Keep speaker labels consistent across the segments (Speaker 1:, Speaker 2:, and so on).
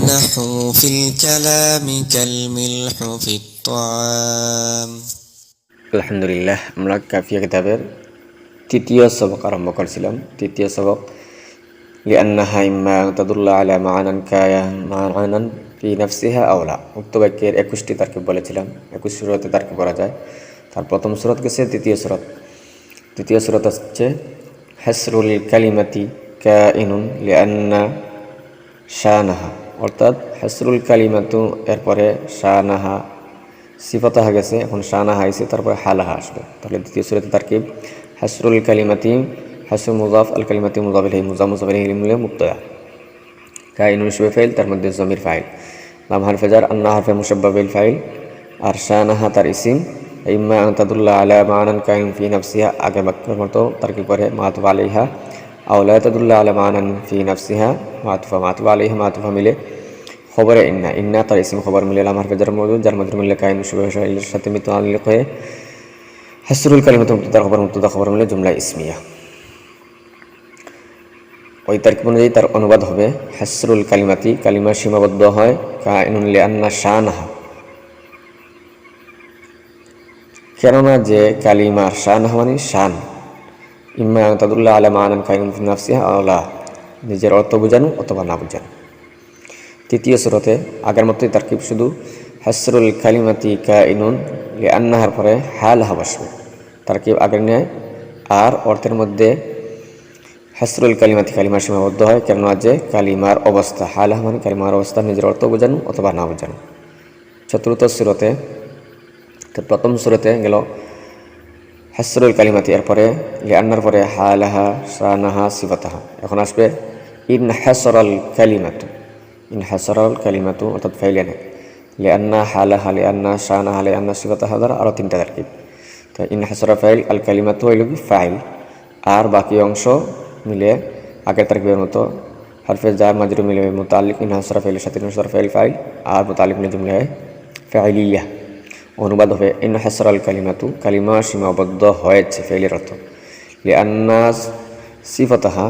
Speaker 1: النحو في الكلام كالملح في الطعام।
Speaker 2: আলহামদুলিল্লাহ, আমরা কাফিয়া কিতাবের তৃতীয় সবক আরম্ভ করছিলাম। তৃতীয় সবক লিআন্নাহা ইম্মা তাদুল্লু আলা মা'নান মা'নান ফি নাফসিহা আওলা। উক্ত বাক্যের 21টি তারকিব বলেছিলাম। 21 সূরাতে তারকিব করা যায়। তার প্রথম সূরাত গেছে তৃতীয় সূরাত। তৃতীয় সূরাত হচ্ছে হাসরুল কালিমাতি কাইনুন লিআন্না শানাহা, অর্থাৎ হাসরুল কালিমাতু এরপরে শানাহা সিফাতাহা গেছে, এখন শানাহা আইছে, তারপরে হালাহা আসবে। তাহলে দ্বিতীয় সূরাতে তারকিব হাসরুল কালিমাতি, হাসর মুযাফ, আল কালিমাতি মুযাফ ইলাইহি, মুযাফ মুযাফ ইলাইহি মিলে মুবতাদা, কাইনুন ইসমে ফাইল, তার মধ্যে জমির ফাইল, লাম হারফে জার, আন্না হারফে মুশাব্বাহ বিল ফাইল, আর শানাহা তার ইসিম। ইম্মা আন তাদুল্লা আলা মা'নান কাইনুন ফি নাফসিহা, আগের বাক্যের মতো তারকিব করে মা'তুফ আলাইহা, আও লা তাদুল্লা আলা মা'নান ফি নাফসিহা মা'তুফ আলাইহা মা'তুফা মিলে খবরে ইন্না, ইন্না তার ইসিম খবর মিলে লাম হারফে জার মওজুদ, যার মধ্যে মিলে কাইনুন শুবহ শাইলের সাথে মুতাআল্লিক হয়ে হাসরুল কালিমাতু মুবতাদা খবর মিলে জুমলা ইসমিয়া। ওই তারকিব অনুযায়ী তার অনুবাদ হবে হাসরুল কালিমাতি, কালিমা সীমাবদ্ধ হয় কাইনুন লিআন্না শানাহা, কেননা যে কালিমার শানাহা মানে শান, ইম্মা আন তাদুল্লা আলা মা'নান কাইনুন ফি নাফসিহা আও লা, নিজের অর্থ বোঝানো অথবা না বোঝানো। তৃতীয় সূরাতে আগের মতোই তারকিব, শুধু হাসরুল কালিমাতি কাইনুন লিআন্নাহার পরে হালাহা বসবে, তারকিব আগের ন্যায়। আর অর্থের মধ্যে হাসরুল কালিমাতি, কালিমার সীমাবদ্ধ হয় কেননা যে কালিমার অবস্থা, হালাহা মানে কালিমার অবস্থা, নিজের অর্থ বোঝানো অথবা না বোঝানো। চতুর্থ সূরাতে, প্রথম সূরাতে গেল হাসরুল কালিমাতি, এরপরে লিআন্নার পরে হালাহা শানাহা সিফাতাহা। এখন আসবে ইনহাসরাল কালিমাতু, ইনহাসরাল কালিমাতু অর্থাৎ ফাইলে না, লিআন্না হালাহা লিআন্না শানাহা লিআন্না সিফাতাহা দ্বারা আরও তিনটা তারকিব। তো ইনহাসরা ফাইল, আল কালিমাতু হইল কি ফাইল, আর বাকি অংশ মিলে আগের তারকিবের মতো হরফে জার মাজরুর মিলে মুতাআল্লিক ইনহাসরা ফাইলের সাথে ইনহাসরা ফাইল ফাইল, আর মুতাআল্লিক মিলে জুমলা ফাইলিয়া। অনুবাদ হবে ইনহাসরাল কালিমাতু, কালিমা সীমাবদ্ধ হয়েছে, ফাইলের অর্থ। লিআন্না সিফাতাহা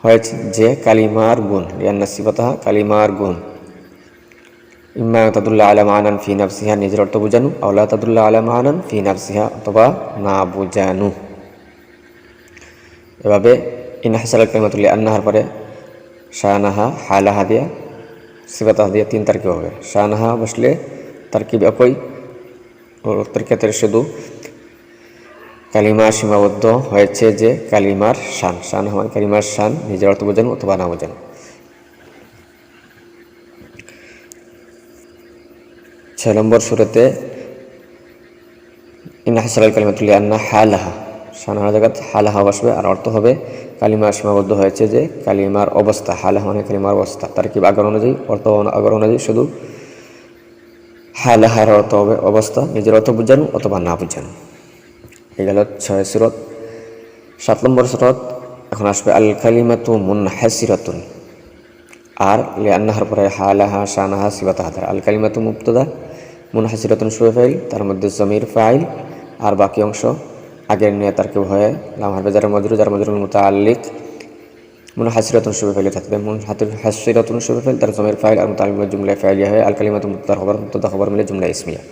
Speaker 2: হয়েছে যে কালিমার গুণ, লিআন্না সিফাতাহা কালিমার গুণ। ইম্মা তাদুল্লা আলা মা'নান ফি নাফসিহা, নিজের অর্থ বোঝানো, আও লা তাদুল্লা আলা মা'নান ফি নাফসিহা, অথবা না বোঝানো। এভাবে ইনহাসরাল কালিমাতু লিআন্নাহার পরে শানাহা হালাহা দিয়া সিফাতাহা দিয়া তিন তারকিব হবে। শানাহা বসলে তারকিব একই, ওর ক্ষেত্রে শুধু কালিমা সীমাবদ্ধ হয়েছে যে কালিমার শান, শানাহা মানে কালিমার শান, নিজের অর্থ বোঝানো অথবা না বোঝানো। 6 নম্বর সূরাতে ইনহাসরাল কালিমাতু লিআন্না হালাহা, শানাহা জায়গাত হালাহা বসবে, আর অর্থ হবে কালিমা সীমাবদ্ধ হয়েছে যে কালিমার অবস্থা, হালাহা মানে কালিমার অবস্থা। তারকিব আগর অনুযায়ী, অর্থ আগর অনুযায়ী, শুধু হালাহার অর্থ হবে অবস্থা, নিজের অর্থ বোঝানো অথবা না বোঝানো। এই গেল 6 সূরাত। 7 নম্বর সূরাত এখন আসবে আল কালিমাতু মুনহাসিরাতুন, আর লিআন্নাহার পরে হালাহা শানাহা সিফাতাহা। আল কালিমাতু মুবতাদা, মুনহাসিরাতুন শুরু ফাইল, তার মধ্যে জমির ফাইল, আর বাকি অংশ আগের নিয়ে তারকিব হয়ে লাম হারফে জার মাজরুর, জার মাজরুর মুতাআল্লিক মুনহাসিরাতুন শুরু ফাইলে থাকবে, মুনহাসিরাতুন শুরু ফাইল, তার জমির ফাইল, আর মুতাআল্লিক জুমলা ফাইলিয়া হয়ে আল কালিমাতু মুবতাদা খবর মিলে জুমলা ইসমিয়া।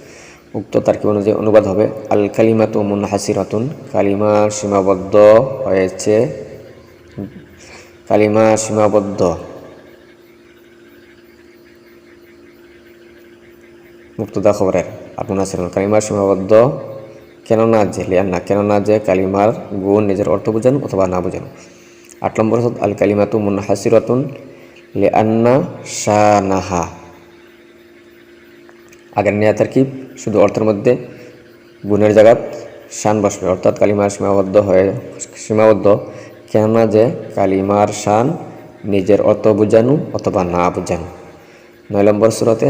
Speaker 2: উক্ত তারকিব অনুযায়ী অনুবাদ হবে আল কালিমাতু মুনহাসিরাতুন, কালিমা সীমাবদ্ধ হয়েছে, কালিমা সীমাবদ্ধ মুবতাদা খবরের, আর মুনহাসিরাতুন কালিমা সীমাবদ্ধ কেননা যে, লিআন্না কেননা যে কালিমার গুণ, নিজের অর্থ বোঝানো অথবা না বোঝানো। 8 নম্বর আল কালিমাতু মুনহাসিরাতুন লিআন্না শানাহা, আগের নিয়া তারকিব, শুধু অর্থের মধ্যে গুণের জায়গাত শান বসবে, অর্থাৎ কালিমার সীমাবদ্ধ কেননা যে কালিমার শান, নিজের অর্থ বোঝানো অথবা না বোঝানো। 9 নম্বর সূরাতে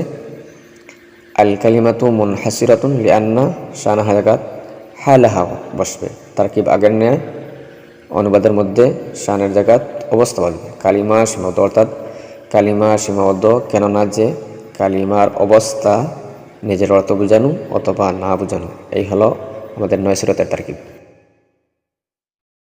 Speaker 2: আল কালিমাতু মুনহাসিরাতুন লিআন্না শানাহা জায়গাত হালাহা বসবে, তারকিব আগের ন্যায়, অনুবাদের মধ্যে শানের জায়গাত অবস্থা বসবে, কালিমা সীমাবদ্ধ, অর্থাৎ কালিমা সীমাবদ্ধ কেননা যে কালিমার অবস্থা, নিজের অর্থ বোঝানো অথবা না বোঝানো। এই হলো আমাদের 9 সূরাতের তারকিব।